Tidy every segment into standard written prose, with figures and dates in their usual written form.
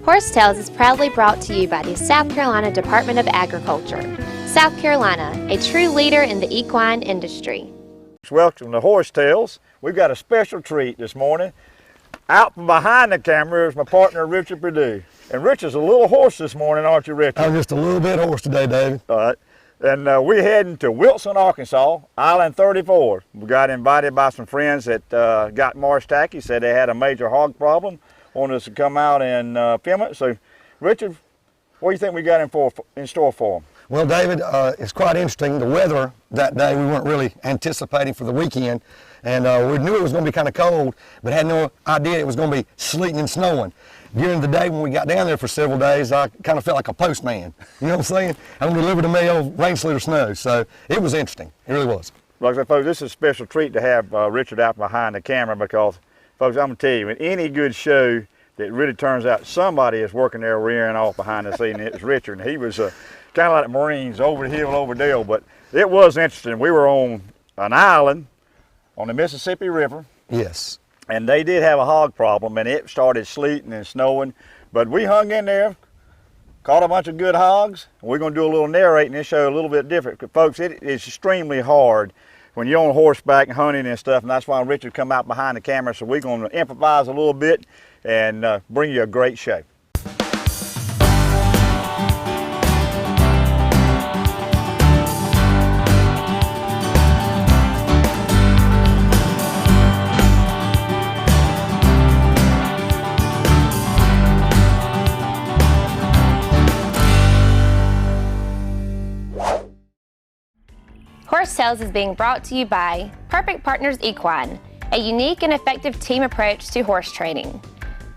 Horsetails is proudly brought to you by the South Carolina Department of Agriculture. South Carolina, a true leader in the equine industry. Welcome to Horsetails. We've got a special treat this morning. Out from behind the camera is my partner, Richard Perdue. And Richard's a little horse this morning, aren't you, Richard? I'm just a little bit hoarse today, David. All right. And we're heading to Wilson, Arkansas, Island 34. We got invited by some friends that got Marsh Tacky, said they had a major hog problem, wanted us to come out and film it. So, Richard, what do you think we got in store for them? Well, David, it's quite interesting. The weather that day, we weren't really anticipating for the weekend. And we knew it was going to be kind of cold, but had no idea it was going to be sleeting and snowing. During the day when we got down there for several days, I kind of felt like a postman. You know what I'm saying? I'm going to deliver the mail, rain, sleet, or snow. So it was interesting. It really was. Like I said, folks, this is a special treat to have Richard out behind the camera because, folks, I'm going to tell you, in any good show that really turns out somebody is working there rearing off behind the scene, it's Richard. And he was kind of like the Marines, over the hill, over the dale. But it was interesting. We were on an island on the Mississippi River. Yes. And they did have a hog problem, and it started sleeting and snowing. But we hung in there, caught a bunch of good hogs. We're going to do a little narrating and show a little bit different. Folks, it is extremely hard when you're on horseback and hunting and stuff, and that's why Richard come out behind the camera. So we're going to improvise a little bit and bring you a great show. Horsetails is being brought to you by Perfect Partners Equine, a unique and effective team approach to horse training.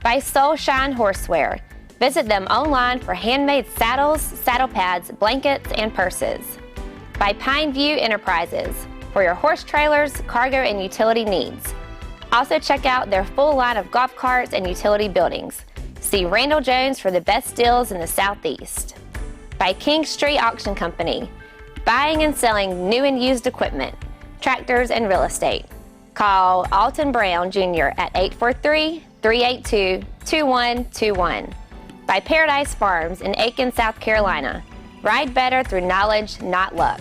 By Soul Shine Horsewear, visit them online for handmade saddles, saddle pads, blankets, and purses. By Pine View Enterprises, for your horse trailers, cargo, and utility needs. Also check out their full line of golf carts and utility buildings. See Randall Jones for the best deals in the Southeast. By King Street Auction Company, buying and selling new and used equipment, tractors, and real estate. Call Alton Brown Jr. at 843-382-2121. By Paradise Farms in Aiken, South Carolina. Ride better through knowledge, not luck.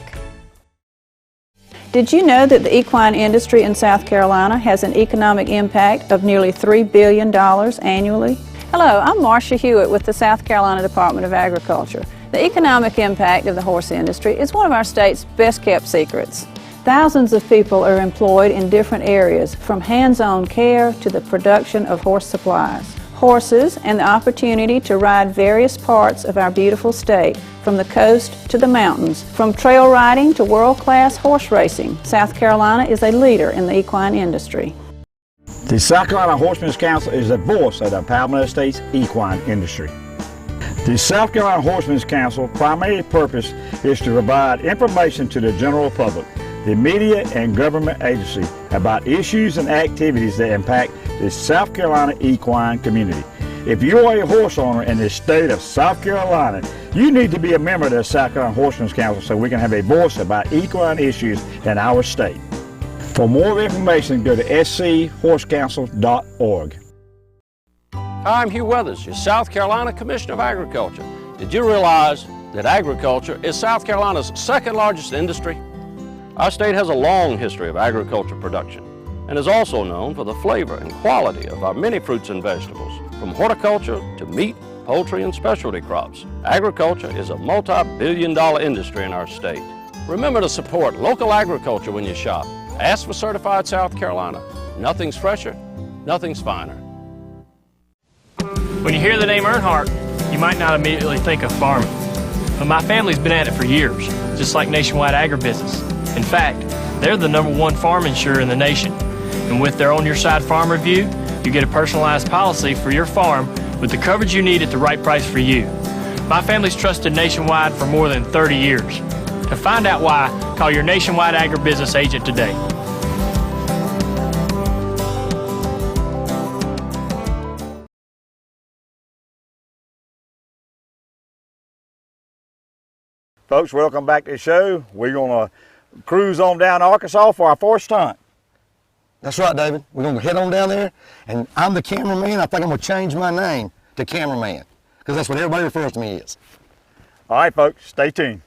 Did you know that the equine industry in South Carolina has an economic impact of nearly $3 billion annually? Hello, I'm Marcia Hewitt with the South Carolina Department of Agriculture. The economic impact of the horse industry is one of our state's best-kept secrets. Thousands of people are employed in different areas, from hands-on care to the production of horse supplies. Horses and the opportunity to ride various parts of our beautiful state, from the coast to the mountains, from trail riding to world-class horse racing. South Carolina is a leader in the equine industry. The South Carolina Horsemen's Council is the voice of the Palmetto State's equine industry. The South Carolina Horsemen's Council primary purpose is to provide information to the general public, the media and government agency about issues and activities that impact the South Carolina equine community. If you are a horse owner in the state of South Carolina, you need to be a member of the South Carolina Horsemen's Council so we can have a voice about equine issues in our state. For more information, go to schorsecouncil.org. Hi, I'm Hugh Weathers, your South Carolina Commissioner of Agriculture. Did you realize that agriculture is South Carolina's second largest industry? Our state has a long history of agriculture production and is also known for the flavor and quality of our many fruits and vegetables, from horticulture to meat, poultry, and specialty crops. Agriculture is a multi-billion-dollar industry in our state. Remember to support local agriculture when you shop. Ask for certified South Carolina. Nothing's fresher, nothing's finer. When you hear the name Earnhardt, you might not immediately think of farming. But my family's been at it for years, just like Nationwide Agribusiness. In fact, they're the #1 farm insurer in the nation. And with their On Your Side Farm Review, you get a personalized policy for your farm with the coverage you need at the right price for you. My family's trusted Nationwide for more than 30 years. To find out why, call your Nationwide Agribusiness agent today. Folks, welcome back to the show. We're going to cruise on down to Arkansas for our first hunt. That's right, David. We're going to head on down there, and I'm the cameraman. I think I'm going to change my name to cameraman. because that's what everybody refers to me as. All right, folks, stay tuned.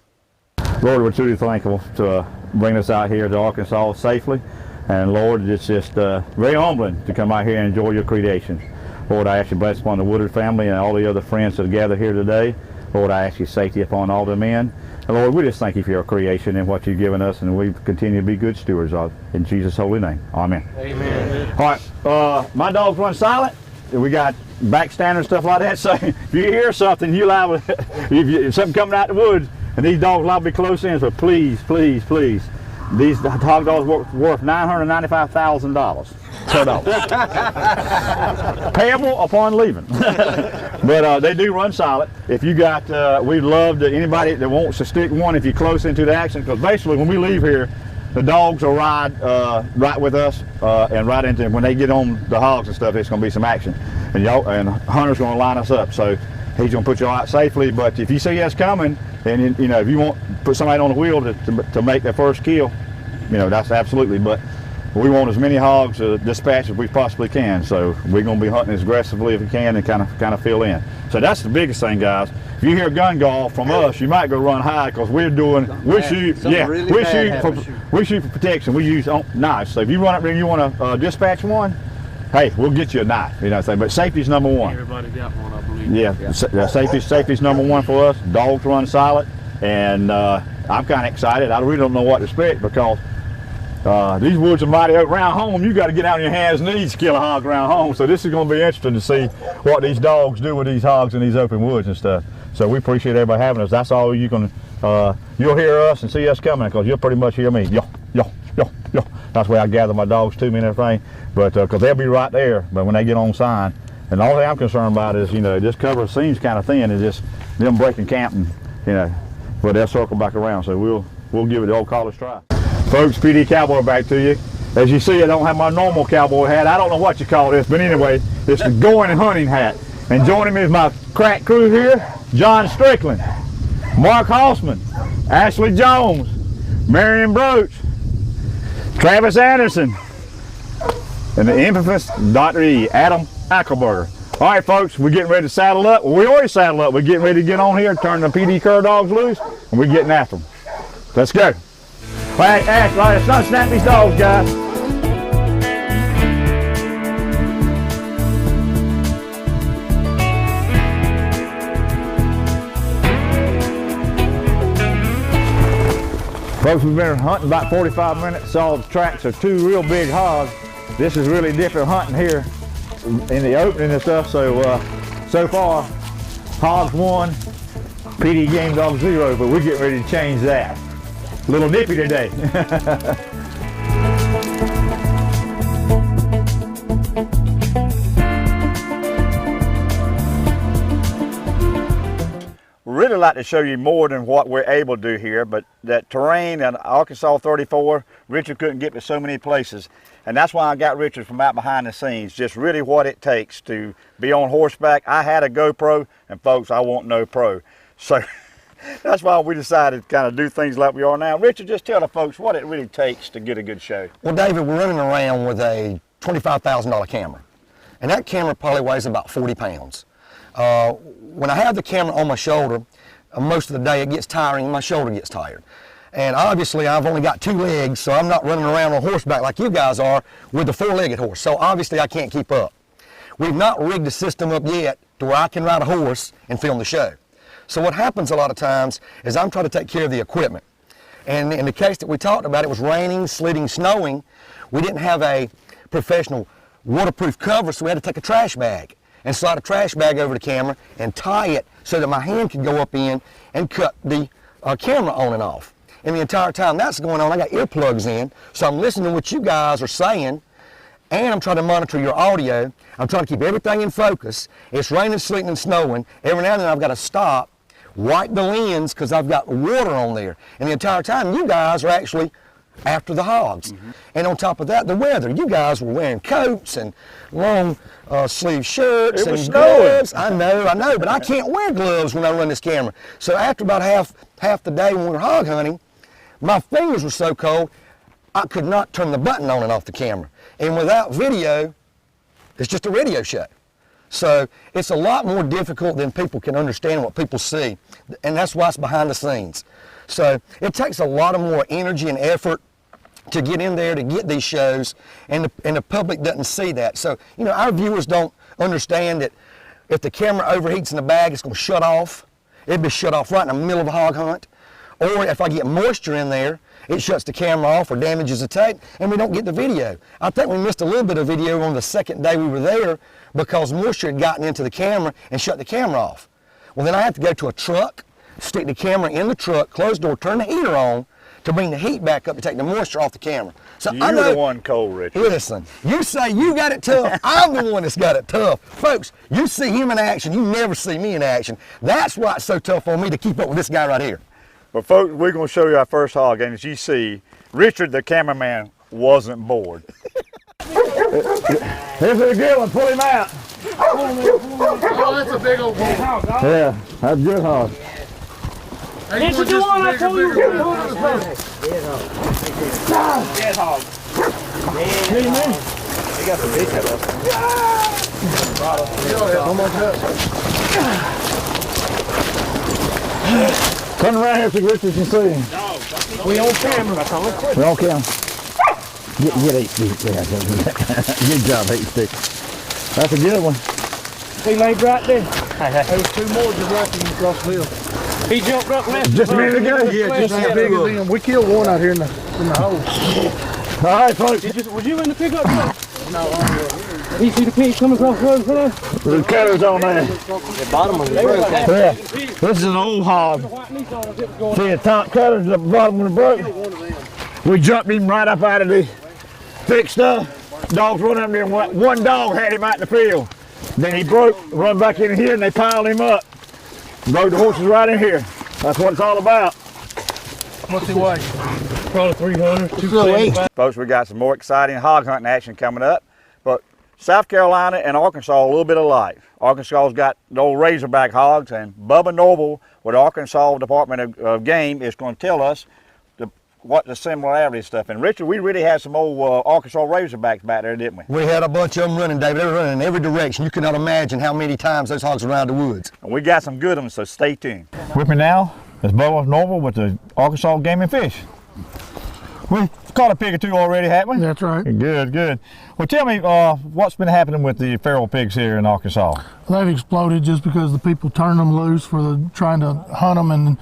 Lord, we're truly thankful to bring us out here to Arkansas safely. And Lord, it's just very humbling to come out here and enjoy your creation. Lord, I ask you bless upon the Woodard family and all the other friends that are gathered here today. Lord, I ask you safety upon all the men. And Lord, we just thank you for your creation and what you've given us, and we continue to be good stewards of it. In Jesus' holy name, amen. Amen. All right, my dogs run silent. We got backstander and stuff like that, so if you hear something, you liable, if something coming out the woods, and these dogs liable to be close in, so please, please, please. These hog dogs worth $995,000 per dog. Payable upon leaving. But they do run silent. If you got, we'd love to, anybody that wants to stick one if you're close into the action, because basically when we leave here, the dogs will ride right with us and right into, when they get on the hogs and stuff, it's going to be some action. And Hunter's going to line us up, so he's going to put you out safely. But if you see us coming, and you know, if you want to put somebody on the wheel to make their first kill, you know, that's absolutely. But we want as many hogs dispatched as we possibly can, so we're going to be hunting as aggressively as we can and kind of fill in. So that's the biggest thing, guys. If you hear a gun go off from us, you might go run high, because we shoot for protection. We use knives. So if you run up there and you want to dispatch one, hey, we'll get you a knife. You know what I'm saying? But safety's number one. Everybody got one, I believe. Yeah. Safety's number one for us. Dogs run silent, and I'm kind of excited. I really don't know what to expect, because these woods are mighty open. Around home, you got to get out on your hands and knees to kill a hog around home. So this is going to be interesting to see what these dogs do with these hogs in these open woods and stuff. So we appreciate everybody having us. That's all you can. You'll hear us and see us coming, because you'll pretty much hear me. Yo, yo, yo, yo. That's where I gather my dogs to me and everything. But because they'll be right there. But when they get on sign, and the only thing I'm concerned about is, you know, this cover seems kind of thin, and just them breaking camp, and you know, but they'll circle back around. So we'll give it the old college try. Folks, PD Cowboy back to you. As you see, I don't have my normal cowboy hat. I don't know what you call this, but anyway, it's the going and hunting hat. And joining me is my crack crew here: John Strickland, Mark Hossman, Ashley Jones, Marion Broach, Travis Anderson, and the infamous Dr. E, Adam Ackelberger. All right, folks, we're getting ready to saddle up. Well, we already saddled up. We're getting ready to get on here, turn the PD cur dogs loose, and we're getting after them. Let's go. All right, Ash, let's not snap these dogs, guys. Folks, we've been hunting about 45 minutes, saw the tracks of two real big hogs. This is really different hunting here in the opening and stuff, so far, hogs 1, PD game dog 0, but we're getting ready to change that. A little nippy today. Really like to show you more than what we're able to do here, but that terrain in Arkansas 34, Richard couldn't get to so many places, and that's why I got Richard from out behind the scenes, just really what it takes to be on horseback. I had a GoPro, and folks, I want no pro, so that's why we decided to kind of do things like we are now. Richard, just tell the folks what it really takes to get a good show. Well, David, we're running around with a $25,000 camera, and that camera probably weighs about 40 pounds. When I have the camera on my shoulder, most of the day it gets tiring and my shoulder gets tired. And obviously I've only got 2 legs, so I'm not running around on horseback like you guys are with a 4-legged horse. So obviously I can't keep up. We've not rigged the system up yet to where I can ride a horse and film the show. So what happens a lot of times is I'm trying to take care of the equipment. And in the case that we talked about, it was raining, sleeting, snowing. We didn't have a professional waterproof cover, so we had to take a trash bag and slide a trash bag over the camera and tie it so that my hand could go up in and cut the camera on and off. And the entire time that's going on, I got earplugs in, so I'm listening to what you guys are saying, and I'm trying to monitor your audio. I'm trying to keep everything in focus. It's raining, sleeting, and snowing. Every now and then I've got to stop, wipe the lens because I've got water on there. And the entire time you guys are actually after the hogs. Mm-hmm. And on top of that, the weather. You guys were wearing coats and long sleeve shirts and gloves. I know, but I can't wear gloves when I run this camera. So after about half the day when we were hog hunting, my fingers were so cold, I could not turn the button on and off the camera. And without video, it's just a radio show. So it's a lot more difficult than people can understand what people see. And that's why it's behind the scenes. So it takes a lot of more energy and effort to get in there to get these shows, and the public doesn't see that. So, you know, our viewers don't understand that if the camera overheats in the bag, it's going to shut off. It'd be shut off right in the middle of a hog hunt. Or if I get moisture in there, it shuts the camera off or damages the tape, and we don't get the video. I think we missed a little bit of video on the second day we were there because moisture had gotten into the camera and shut the camera off. Well, then I had to go to a truck, stick the camera in the truck, close the door, turn the heater on to bring the heat back up to take the moisture off the camera. So You're the one cold, Richard. Listen, you say you got it tough, I'm the one that's got it tough. Folks, you see him in action, you never see me in action. That's why it's so tough on me to keep up with this guy right here. But folks, we're going to show you our first hog, and as you see, Richard, the cameraman, wasn't bored. This is a good one, pull him out. Oh, that's a big old bull. Yeah, that's a good hog. This is the one I told you. Dead hog. Hey, man. He got the big head up. Come around here so Richard can see him. We on camera. We're on camera. Get 8 feet there. Good job, 8 feet. That's a good one. He laid right there. There was 2 more just right there across the hill. He jumped up left. Just a minute ago? Yeah, just as big as him. We killed one out here in the hole. All right, folks. Was you in the pickup truck? No, you see the pig coming across the road for us? There's cutters on there. The bottom of the road. Yeah. This is an old hog. See the top cutters at the bottom of the brook? We jumped him right up out of the thick stuff. Dogs run up there, and one dog had him out in the field. Then he broke, run back in here, and they piled him up. Rode the horses right in here. That's what it's all about. What's he weigh? Probably 300, 275. Folks, we got some more exciting hog hunting action coming up. But South Carolina and Arkansas are a little bit alike. Arkansas's got the old Razorback hogs, and Bubba Norville with the Arkansas Department of Game is going to tell us what the similarity stuff. And Richard, we really had some old Arkansas Razorbacks back there, didn't we? We had a bunch of them running, David. They were running in every direction. You cannot imagine how many times those hogs were around the woods. And we got some good ones, so stay tuned. With me now is Bubba Norville with the Arkansas Game and Fish. We caught a pig or two already, haven't we? That's right. Good, good. Well, tell me what's been happening with the feral pigs here in Arkansas? They've exploded just because the people turn them loose for trying to hunt them, and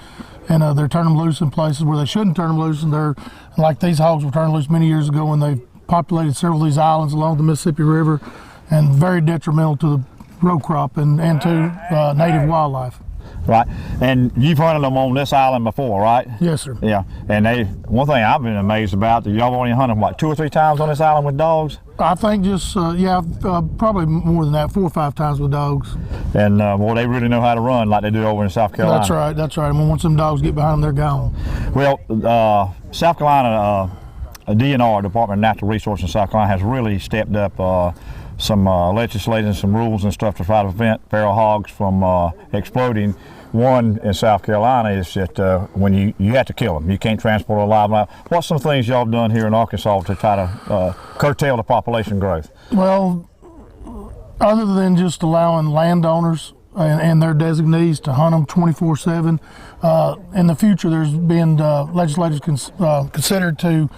they're turning them loose in places where they shouldn't turn them loose, and they're like these hogs were turned loose many years ago when they populated several of these islands along the Mississippi River, and very detrimental to the row crop and to native wildlife. Right, and you've hunted them on this island before, right? Yes, sir. Yeah, and one thing I've been amazed about, that y'all only hunted, what, 2 or 3 times on this island with dogs? I think just, probably more than that, 4 or 5 times with dogs. And, well, they really know how to run like they do over in South Carolina. That's right. I mean, once them dogs get behind them, they're gone. Well, South Carolina DNR, Department of Natural Resources in South Carolina, has really stepped up some legislation, some rules and stuff to try to prevent feral hogs from exploding. One in South Carolina is that when you have to kill them, you can't transport a live animal. What's some things y'all have done here in Arkansas to try to curtail the population growth? Well, other than just allowing landowners and their designees to hunt them 24/7, in the future there's been legislators considered to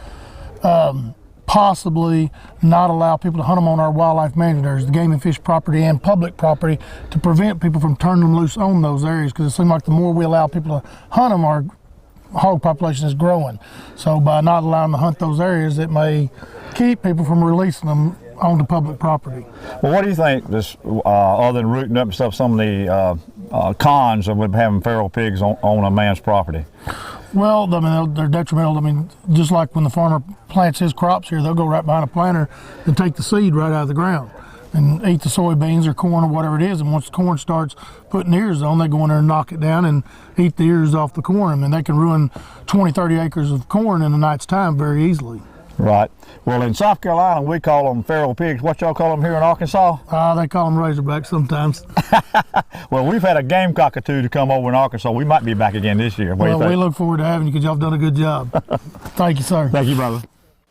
possibly not allow people to hunt them on our wildlife management areas, the game and fish property and public property, to prevent people from turning them loose on those areas, because it seems like the more we allow people to hunt them, our hog population is growing. So by not allowing them to hunt those areas, it may keep people from releasing them onto public property. Well, what do you think, this, other than rooting up and stuff, some of the cons of having feral pigs on a man's property? Well, I mean, they're detrimental. I mean, just like when the farmer plants his crops here, they'll go right behind a planter and take the seed right out of the ground and eat the soybeans or corn or whatever it is. And once the corn starts putting ears on, they go in there and knock it down and eat the ears off the corn. I mean, they can ruin 20, 30 acres of corn in a night's time very easily. Right. Well, in South Carolina, we call them feral pigs. What y'all call them here in Arkansas? They call them razorbacks sometimes. Well, we've had a game cockatoo to come over in Arkansas. We might be back again this year. What do you think? We look forward to having you, because y'all have done a good job. Thank you, sir. Thank you, brother.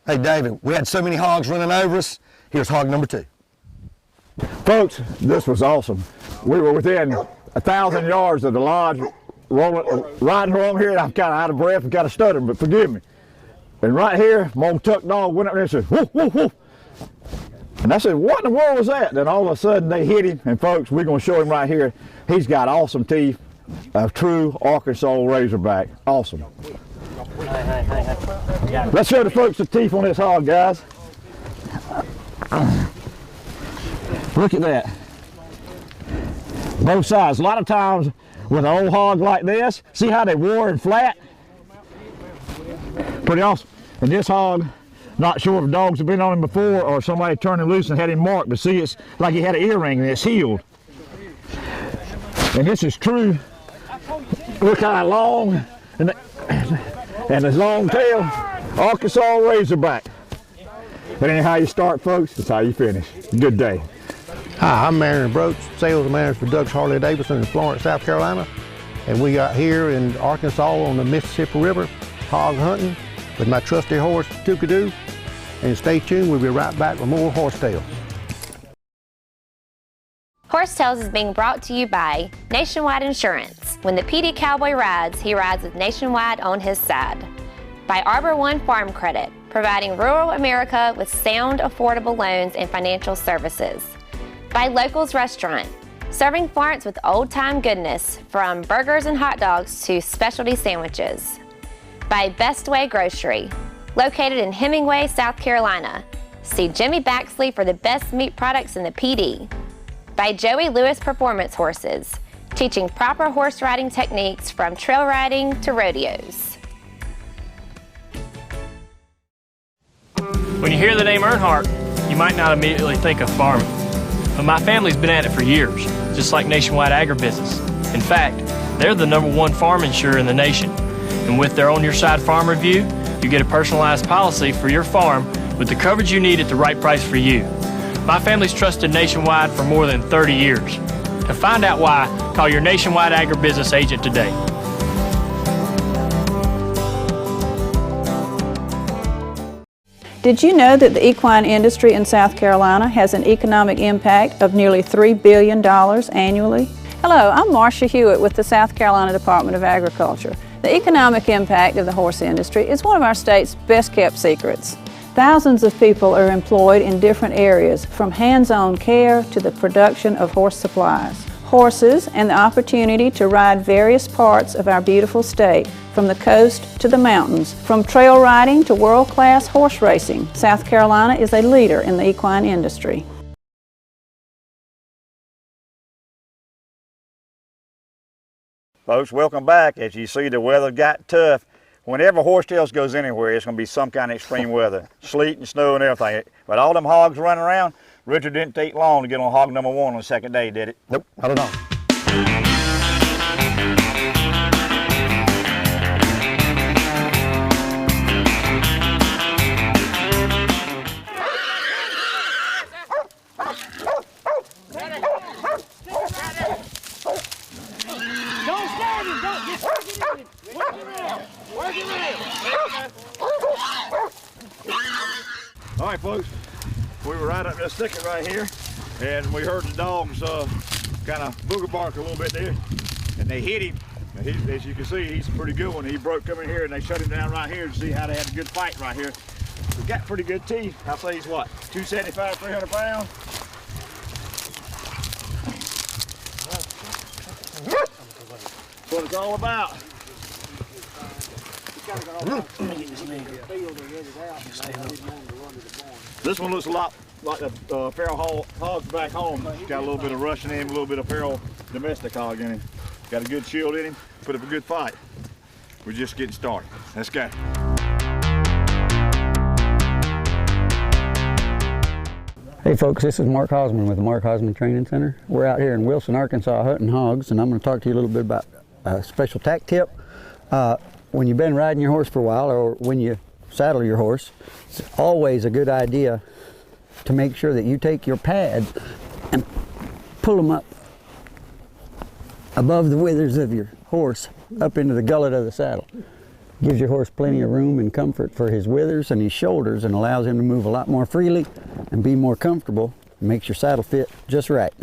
Hey, David, we had so many hogs running over us. Here's hog number 2. Folks, this was awesome. We were within 1,000 yards of the lodge, riding along here, and I'm kind of out of breath and kind of stuttering, but forgive me. And right here, my old Tuck dog went up there and said, woof, woof, woof. And I said, what in the world was that? Then all of a sudden they hit him, and folks, we're going to show him right here. He's got awesome teeth, a true Arkansas Razorback. Awesome. Let's show the folks the teeth on this hog, guys. Look at that. Both sides. A lot of times with an old hog like this, see how they wore and flat? Pretty awesome. And this hog, not sure if dogs have been on him before or somebody turned him loose and had him marked, but see, it's like he had an earring and it's healed. And this is true. Look how long, and his long tail, Arkansas Razorback. That ain't how you start, folks, it's how you finish. Good day. Hi, I'm Marion Broach, sales manager for Doug's Harley Davidson in Florence, South Carolina. And we got here in Arkansas on the Mississippi River, hog hunting with my trusty horse, Tookadoo. And stay tuned, we'll be right back with more Horsetails. Horsetails is being brought to you by Nationwide Insurance. When the PD Cowboy rides, he rides with Nationwide on his side. By Arbor One Farm Credit, providing rural America with sound, affordable loans and financial services. By Locals Restaurant, serving Florence with old-time goodness, from burgers and hot dogs to specialty sandwiches. By Best Way Grocery, located in Hemingway, South Carolina. See Jimmy Baxley for the best meat products in the PD. By Joey Lewis Performance Horses, teaching proper horse riding techniques from trail riding to rodeos. When you hear the name Earnhardt, you might not immediately think of farming. But my family's been at it for years, just like Nationwide Agribusiness. In fact, they're the #1 farm insurer in the nation. And with their On Your Side Farm Review, you get a personalized policy for your farm with the coverage you need at the right price for you. My family's trusted Nationwide for more than 30 years. To find out why, call your Nationwide Agribusiness agent today. Did you know that the equine industry in South Carolina has an economic impact of nearly $3 billion annually? Hello, I'm Marcia Hewitt with the South Carolina Department of Agriculture. The economic impact of the horse industry is one of our state's best-kept secrets. Thousands of people are employed in different areas, from hands-on care to the production of horse supplies. Horses and the opportunity to ride various parts of our beautiful state, from the coast to the mountains, from trail riding to world-class horse racing. South Carolina is a leader in the equine industry. Folks, welcome back. As you see, the weather got tough. Whenever Horsetails goes anywhere, it's going to be some kind of extreme weather, sleet and snow and everything. But all them hogs running around, Richard didn't take long to get on hog #1 on the second day, did it? Nope, not at all. All right, folks, we were right up this thicket right here, and we heard the dogs kind of booger bark a little bit there, and they hit him. And as you can see, he's a pretty good one. He broke coming here, and they shut him down right here to see how they had a good fight right here. We got pretty good teeth. I'll say he's what, 275, 300 pounds? That's what it's all about. This one looks a lot like the feral hogs back home. Got a little bit of Russian in him, a little bit of feral domestic hog in him. Got a good shield in him, put up a good fight. We're just getting started. Let's go. Hey folks, this is Mark Hosman with the Mark Hosman Training Center. We're out here in Wilson, Arkansas hunting hogs, and I'm going to talk to you a little bit about a special tack tip. When you've been riding your horse for a while, or when you saddle your horse, it's always a good idea to make sure that you take your pads and pull them up above the withers of your horse, up into the gullet of the saddle. Gives your horse plenty of room and comfort for his withers and his shoulders, and allows him to move a lot more freely and be more comfortable makes your saddle fit just right.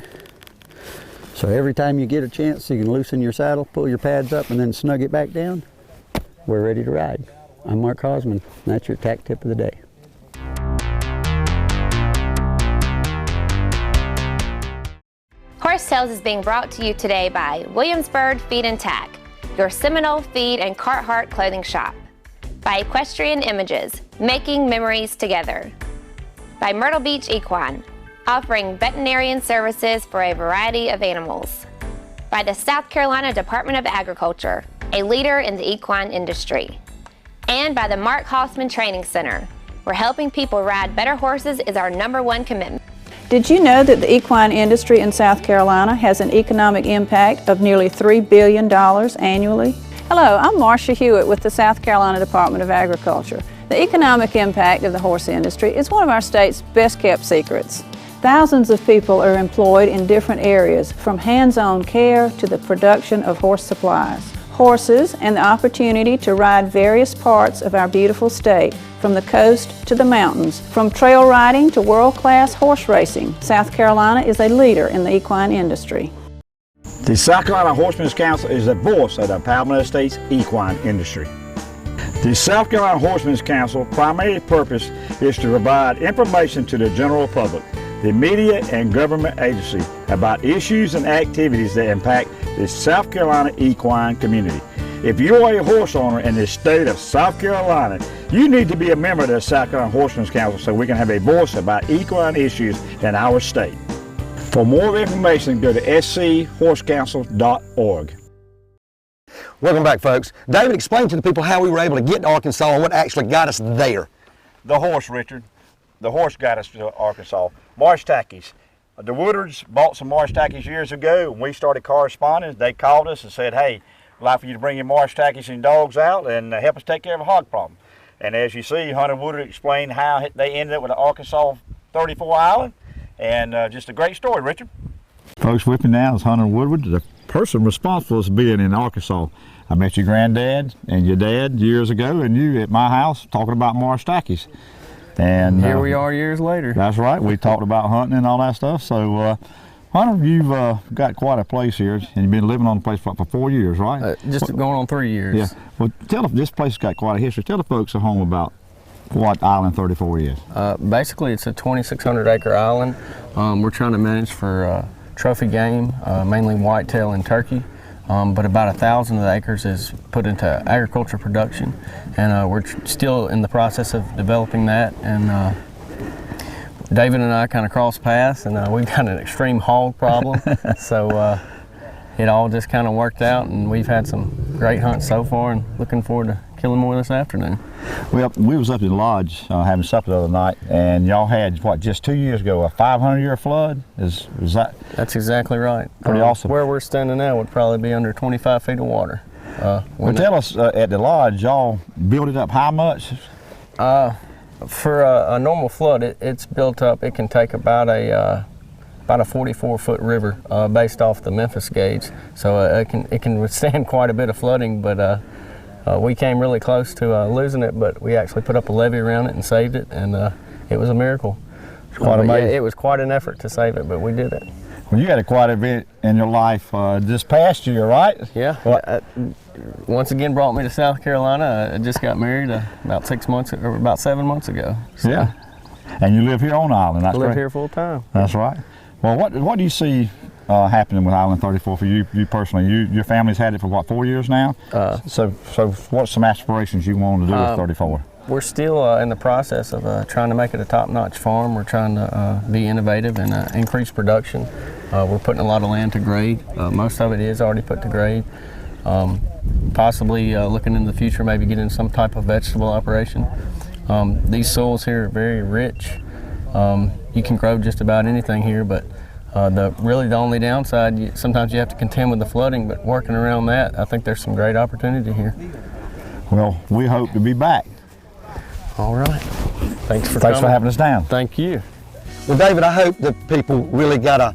So every time you get a chance, you can loosen your saddle, pull your pads up, and then snug it back down. We're ready to ride. I'm Mark Hausman, and that's your tack tip of the day. Horse Tales is being brought to you today by Williamsburg Feed and Tack, your Seminole feed and Carhartt clothing shop. By Equestrian Images, making memories together. By Myrtle Beach Equine, offering veterinarian services for a variety of animals. By the South Carolina Department of Agriculture, a leader in the equine industry. And by the Mark Hausman Training Center, where helping people ride better horses is our #1 commitment. Did you know that the equine industry in South Carolina has an economic impact of nearly $3 billion annually? Hello, I'm Marcia Hewitt with the South Carolina Department of Agriculture. The economic impact of the horse industry is one of our state's best kept secrets. Thousands of people are employed in different areas, from hands-on care to the production of horse supplies. Horses and the opportunity to ride various parts of our beautiful state, from the coast to the mountains, from trail riding to world-class horse racing. South Carolina is a leader in the equine industry. The South Carolina Horsemen's Council is the voice of the Palmetto State's equine industry. The South Carolina Horsemen's Council primary purpose is to provide information to the general public, the media and government agency about issues and activities that impact the South Carolina equine community. If you are a horse owner in the state of South Carolina, you need to be a member of the South Carolina Horsemen's Council so we can have a voice about equine issues in our state. For more information, go to schorsecouncil.org. Welcome back, folks. David, explain to the people how we were able to get to Arkansas and what actually got us there. The horse, Richard. The horse got us to Arkansas. Marsh Tackies. The Woodards bought some Marsh Tackies years ago, and we started corresponding. They called us and said, hey, we'd like for you to bring your Marsh Tackies and dogs out and help us take care of a hog problem. And as you see, Hunter Woodard explained how they ended up with the Arkansas 34 Island, and just a great story, Richard. Folks, with me now is Hunter Woodward, the person responsible for being in Arkansas. I met your granddad and your dad years ago, and you at my house talking about Marsh Tackies. And here we are years later. That's right. We talked about hunting and all that stuff. So, Hunter, you've got quite a place here, and you've been living on the place for 4 years, right? Just going on 3 years. Yeah. Well, this place has got quite a history. Tell the folks at home about what Island 34 is. Basically, it's a 2,600 acre island. We're trying to manage for trophy game, mainly whitetail and turkey. But about 1,000 of the acres is put into agriculture production, and we're still in the process of developing that. And David and I kind of crossed paths, and we've got an extreme hog problem. So it all just kind of worked out, and we've had some great hunts so far, and looking forward to killing more this afternoon. Well, we was up in the lodge having supper the other night, and y'all had, what, just 2 years ago, a 500-year flood? Is that? That's exactly right. Pretty awesome. Where we're standing now would probably be under 25 feet of water. Well, tell us, at the lodge, y'all built it up how much? For a normal flood, it's built up. It can take about a 44-foot river based off the Memphis gauge. So it can withstand quite a bit of flooding, but we came really close to losing it, but we actually put up a levee around it and saved it, and it was a miracle. Quite amazing. Yeah, it was quite an effort to save it, but we did it. Well, you had a quite event in your life this past year, right? Yeah. Once again brought me to South Carolina. I just got married about 7 months ago. So yeah. And you live here on Island, that's I live correct? here full time. That's right. Well, what do you see happening with Island 34 for you personally? Your family's had it for what, 4 years now? So what's some aspirations you want to do with 34? We're still in the process of trying to make it a top-notch farm. We're trying to be innovative and increase production. We're putting a lot of land to grade. Most of it is already put to grade. Possibly looking in the future, maybe getting some type of vegetable operation. These soils here are very rich. You can grow just about anything here, but really the only downside, sometimes you have to contend with the flooding, but working around that, I think there's some great opportunity here. Well, we hope to be back. All right. Thanks for having us down. Thank you. Well, David, I hope that people really got a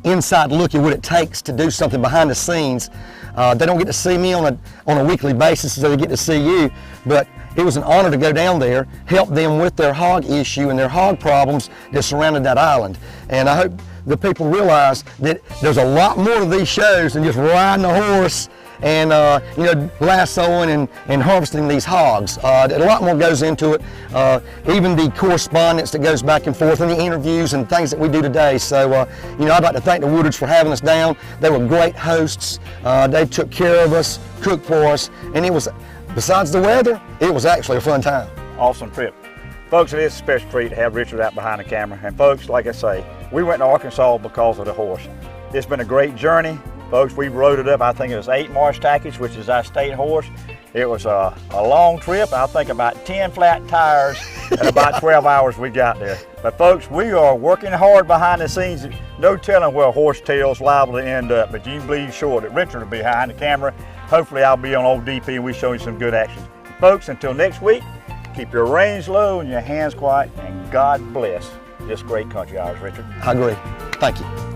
inside look at what it takes to do something behind the scenes. They don't get to see me on a weekly basis, so they get to see you, but it was an honor to go down there, help them with their hog issue and their hog problems that surrounded that island. And I hope the people realize that there's a lot more to these shows than just riding a horse and lassoing and harvesting these hogs. A lot more goes into it, even the correspondence that goes back and forth and the interviews and things that we do today. So I'd like to thank the Woodards for having us down. They were great hosts. They took care of us, cooked for us, and it was, besides the weather, it was actually a fun time. Awesome trip. Folks, it is a special treat to have Richard out behind the camera. And folks, like I say, we went to Arkansas because of the horse. It's been a great journey. Folks, we rode it up, I think it was 8 Marsh Tackies, which is our state horse. It was a long trip, I think about 10 flat tires and about 12 hours we got there. But folks, we are working hard behind the scenes. No telling where a horse tail's liable to end up, but you can be sure that Richard will be behind the camera. Hopefully I'll be on old DP and we show you some good action. Folks, until next week, keep your reins low and your hands quiet, and God bless this great country, ours, Richard. I agree. Thank you.